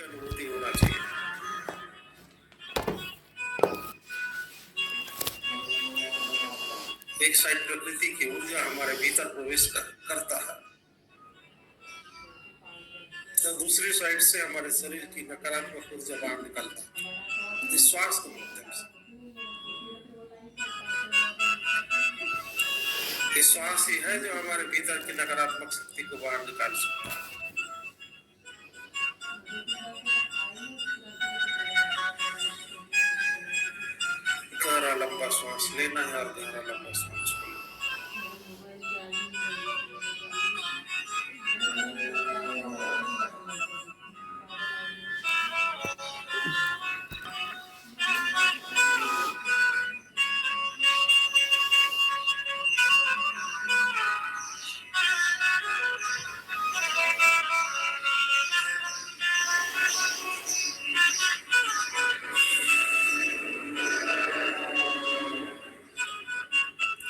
अनुभूति होना चाहिए। एक साइड प्रकृति की ऊर्जा हमारे भीतर प्रवेश करता है, तो दूसरी साइड से हमारे शरीर की नकारात्मक ऊर्जा बाहर निकलता है श्वास के माध्यम से। श्वास ही है जो हमारे भीतर की नकारात्मक शक्ति को बाहर निकाल सकता है। गहरा लंबा श्वास लेना है और गहरा लंबा श्वास छोड़ना।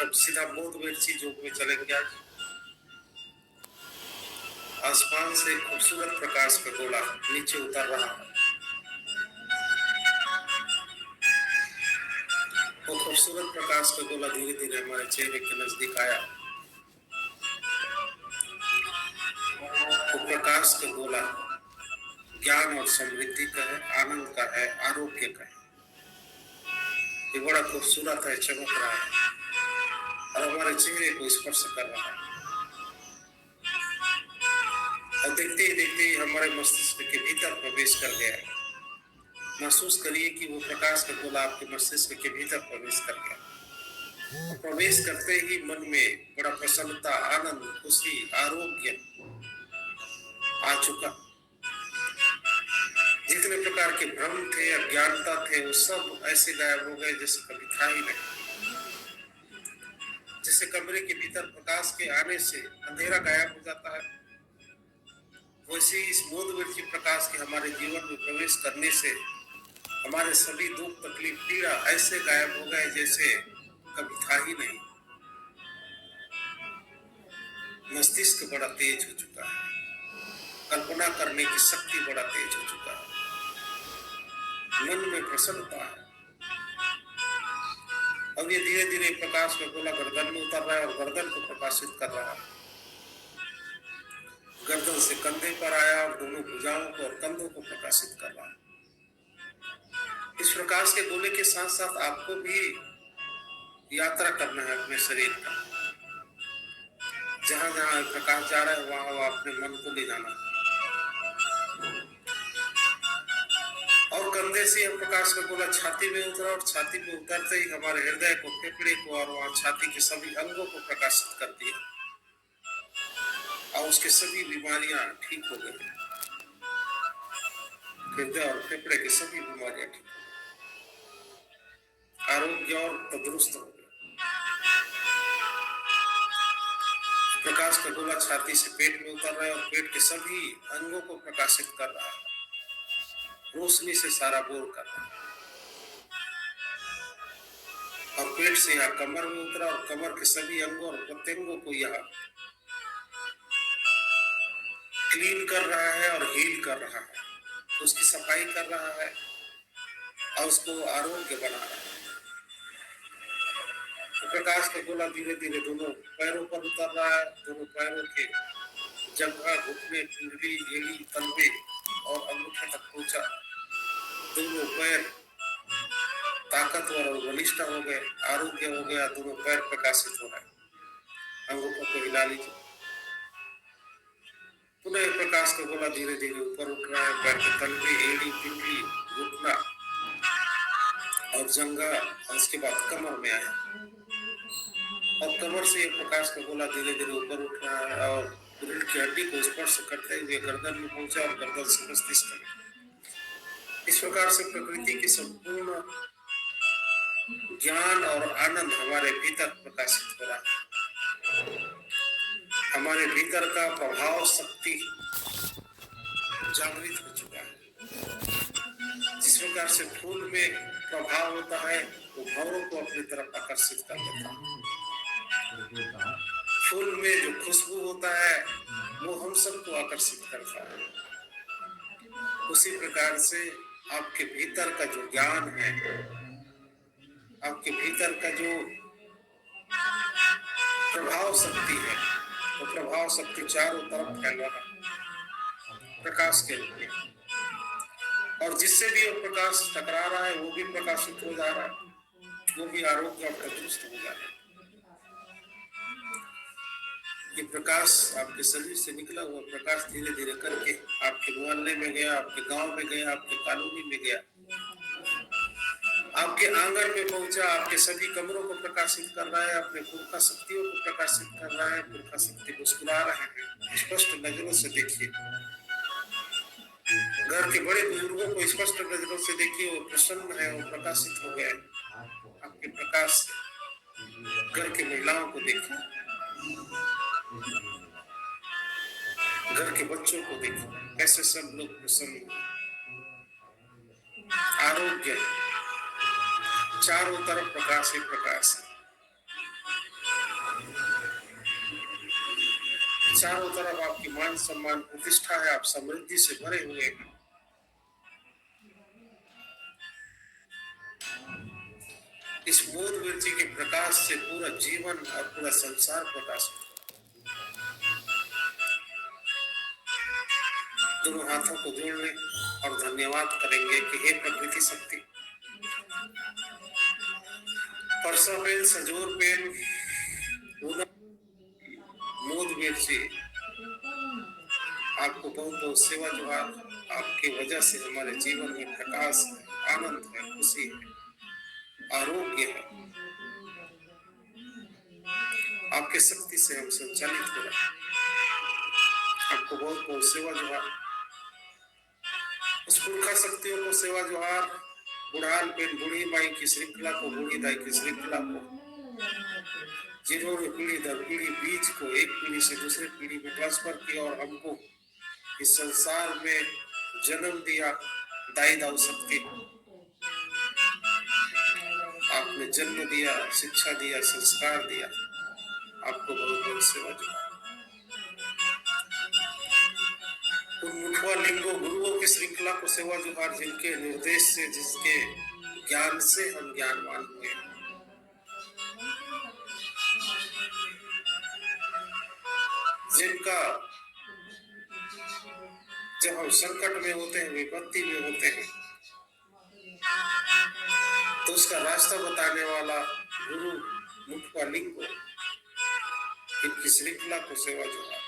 अब सीधा बोधवृत्ति योग में चलेंगे। आज आसमान से खूबसूरत प्रकाश का गोला नीचे उतर रहा है। वो खूबसूरत प्रकाश का गोला धीरे धीरे हमारे चेहरे के नजदीक आया। वो प्रकाश का गोला ज्ञान और समृद्धि का है, आनंद का है, आरोग्य का है। ये बड़ा खूबसूरत है, चमक रहा है और हमारे चेहरे को स्पर्श कर रहा है। और देखते ही हमारे मस्तिष्क के भीतर प्रवेश कर गया। महसूस करिए कि वो प्रकाश का गोला आपके मस्तिष्क के भीतर प्रवेश कर गया। प्रवेश करते ही मन में बड़ा प्रसन्नता, आनंद, खुशी, आरोग्य आ चुका। जितने प्रकार के भ्रम थे, अज्ञानता थे, वो सब ऐसे गायब हो गए जैसे कभी था ही नहीं। जैसे कमरे के भीतर प्रकाश के आने से अंधेरा गायब हो जाता है, वैसे इस बोधवृत्ति प्रकाश के हमारे जीवन में प्रवेश करने से हमारे सभी दुख, तकलीफ, पीड़ा ऐसे गायब हो गए जैसे कभी था ही नहीं। मस्तिष्क बड़ा तेज हो चुका है, कल्पना करने की शक्ति बड़ा तेज हो चुका है, मन में प्रसन्नता है। अब ये धीरे धीरे प्रकाश का गोला गर्दन में उतर रहा है और गर्दन को प्रकाशित कर रहा है। गर्दन से कंधे पर आया और दोनों भुजाओं को और कंधों को प्रकाशित कर रहा है। इस प्रकाश के गोले के साथ साथ आपको भी यात्रा करना है अपने शरीर का। जहां जहां प्रकाश जा रहा है वहां अपने मन को ले जाना है। और कंधे से यह प्रकाश का गोला छाती में उतरा और छाती में उतरते ही हमारे हृदय को, फेफड़े को और वहां छाती के सभी अंगों को प्रकाशित कर दिया और उसके सभी बीमारियां ठीक हो गई। हृदय और फेफड़े की सभी बीमारियां ठीक हो गई, आरोग्य और तंदुरुस्त हो गया। प्रकाश का गोला छाती से पेट में उतर रहा है और पेट के सभी अंगों को प्रकाशित कर रहा है, रोशनी से सारा बोर कर रहा है। और पेट से यहाँ कमर में उतरा और कमर के सभी अंगों और प्रत्यंगों को यहाँ क्लीन कर रहा है और हील कर रहा है, उसकी सफाई कर रहा है और उसको आरोग्य बना रहा है। तो प्रकाश का गोला धीरे धीरे दोनों पैरों पर उतर रहा है। दोनों पैरों के जंघा, घुटने, पिंडली, एड़ी, तलवे और अंगूठे तक पहुंचा। दोनों पैर ताकतवर और बलिष्ठ हो गए, आरोग्य हो गया, दोनों पैर प्रकाशित हो रहे। अंगूठों को हिला लीजिए। पुनः प्रकाश का गोला धीरे धीरे ऊपर उठ रहा है। पैर के तलवे, एड़ी, पिंडली, घुटना और जंघा और उसके बाद कमर में आया और कमर से ये प्रकाश का गोला धीरे धीरे ऊपर उठ रहा है और रीढ़ की हड्डी को स्पर्श करते हुए गर्दन में पहुंचा और गर्दन से मस्तिष्क में। इस प्रकार से प्रकृति की संपूर्ण ज्ञान और आनंद हमारे भीतर प्रकाशित हो रहा है। हमारे भीतर का प्रभाव शक्ति जागृत हो चुका है। जिस प्रकार से फूल में प्रभाव होता है वो भंवरों को अपनी तरफ आकर्षित कर देता है। फूल में जो खुशबू होता है वो हम सबको आकर्षित करता है। उसी प्रकार से आपके भीतर का जो ज्ञान है, आपके भीतर का जो प्रभाव शक्ति है, वो प्रभाव शक्ति चारों तरफ फैल रहा है प्रकाश के रूप में, और जिससे भी वो प्रकाश टकरा रहा है वो भी प्रकाशित हो जा रहा है, वो भी आरोग्य और तंदुरुस्त हो जा रहा है। ये प्रकाश आपके शरीर से निकला हुआ प्रकाश धीरे धीरे करके आपके मोहल्ले में गया, आपके गांव में गया, आपके कॉलोनी में गया, आपके आंगन में पहुंचा, आपके सभी कमरों को प्रकाशित कर रहा है, अपने पुरखा शक्तियों को प्रकाशित कर रहा है। पुरखा शक्ति मुस्कुरा रहे हैं, स्पष्ट नजरों से देखिए। घर के बड़े बुजुर्गों को स्पष्ट नजरों से देखिए, वो प्रसन्न है, वो प्रकाशित हो गए आपके प्रकाश से। घर की महिलाओं को देखिए, घर के बच्चों को देखिए, कैसे सब लोग प्रसन्न, आरोग्य, चारों तरफ प्रकाश ही प्रकाश है, चारों तरफ आपकी मान सम्मान प्रतिष्ठा है, आप समृद्धि से भरे हुए हैं। इस बोध वृत्ति के प्रकाश से पूरा जीवन और पूरा संसार प्रकाशित। दोनों हाथों को जोड़ लें और धन्यवाद करेंगे कि हे प्रकृति शक्ति, परसों पेन सजोर पेन मोद वृत्ति, आपको बहुत बहुत सेवा जोहार। आपकी वजह से हमारे जीवन में प्रकाश है, आनंद है, खुशी है, आरोग्य है। आपके शक्ति से हम संचालित हो रहे हैं। आपको बहुत बहुत सेवा जोहार। उस पुरखा शक्तियों को सेवा जोहार। बुढ़ान पेन बूढ़ी माई की श्रृंखला को, बूढ़ी दाई की श्रृंखला को, जिन्होंने पीढ़ी दर पीढ़ी बीज को एक पीढ़ी से दूसरे पीढ़ी में ट्रांसफर किया और हमको इस संसार में जन्म दिया। दाई दाऊ शक्ति, आपने जन्म दिया, शिक्षा दिया, संस्कार दिया। आपको बहुत बहुत सेवा जोहार। उन मुठवा लिंगो गुरुओं की श्रृंखला को सेवा जोहार, जिनके निर्देश से, जिसके ज्ञान से हम ज्ञानवान हुए। जिनका जब हम संकट में होते हैं, विपत्ति में होते हैं, तो उसका रास्ता बताने वाला गुरु मुठवा लिंगो, इनकी श्रृंखला को सेवा जोहार।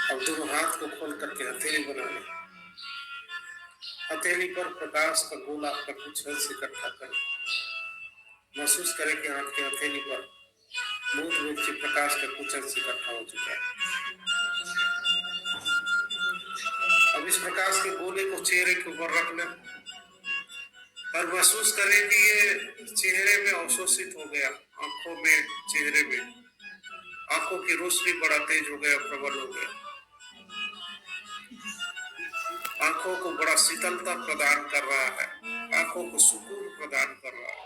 अब दोनों हाथ को खोल करके हथेली बना लें। हथेली पर प्रकाश का गोला का कुछ अंश इकट्ठा करें। महसूस करें कि हाथ के हथेली पर मूल रूप से प्रकाश का कुछ अंश इकट्ठा हो चुका है। अब इस प्रकाश के गोले को चेहरे के ऊपर रख लें और महसूस करें कि ये चेहरे में अवशोषित हो गया। आंखों में, चेहरे में आंखों की रोशनी बड़ा तेज हो गया, प्रबल हो गया। आंखों को बड़ा शीतलता प्रदान कर रहा है, आंखों को सुकून प्रदान कर रहा है।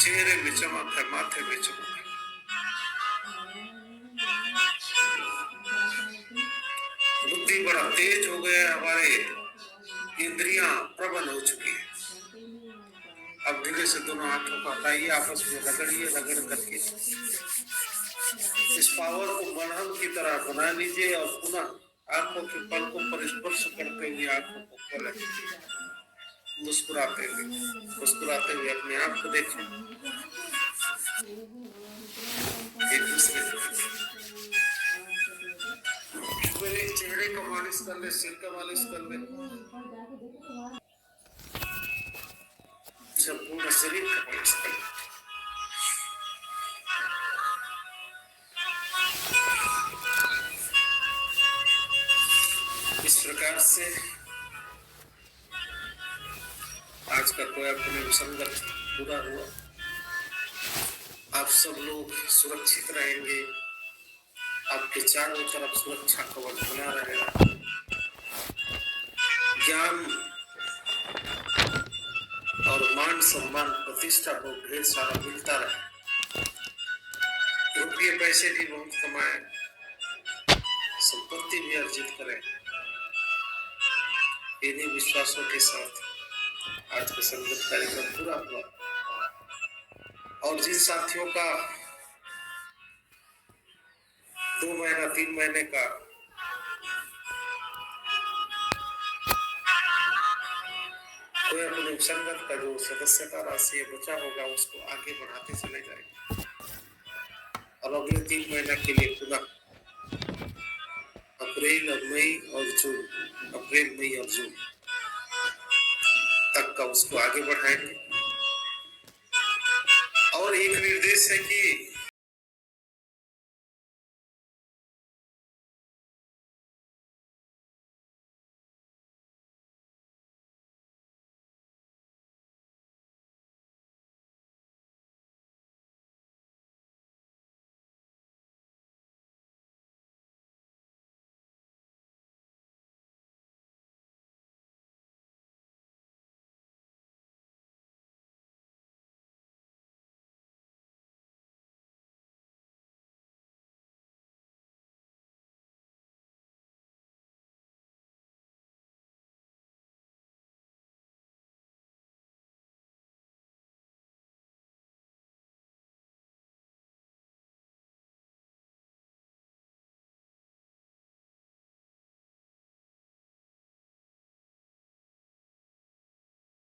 चेहरे में चमक है, माथे में चमक है। बुद्धि बड़ा तेज हो गया, हमारे इंद्रियां प्रबल हो चुकी है। अब धीरे से दोनों हाथों को हटाइए, आपस में रगड़िए। रगड़ करके इस पावर को मलहम की तरह बना लीजिए और पुनः आंखों के पलकों पर स्पर्श करते हुए आंखों को खोलें। मुस्कुराते हुए अपने आप को देखें। एक दूसरे मेरे चेहरे को मालिश कर ले, सिर का मालिश कर ले, पूर्ण शरीर का मालिश कर ले। इस प्रकार से आज का कोई अपने विसंगत पूरा हुआ। आप सब लोग सुरक्षित रहेंगे, आपके चारों तरफ सुरक्षा कवच बना रहेगा। ज्ञान और मान सम्मान प्रतिष्ठा को ढेर सारा मिलता रहे। रुपये पैसे भी बहुत कमाए, संपत्ति भी अर्जित करें। इन्हीं विश्वासों के साथ आज का संगत कार्यक्रम पूरा हुआ। और जिन साथियों का 2 महीना 3 महीने का कोई अपने संगत का जो सदस्यता राशि बचा होगा उसको आगे बढ़ाते चले जाएंगे और अगले 3 महीने के लिए पुनः अप्रैल मई और जून तक का उसको आगे बढ़ाएंगे। और एक निर्देश है कि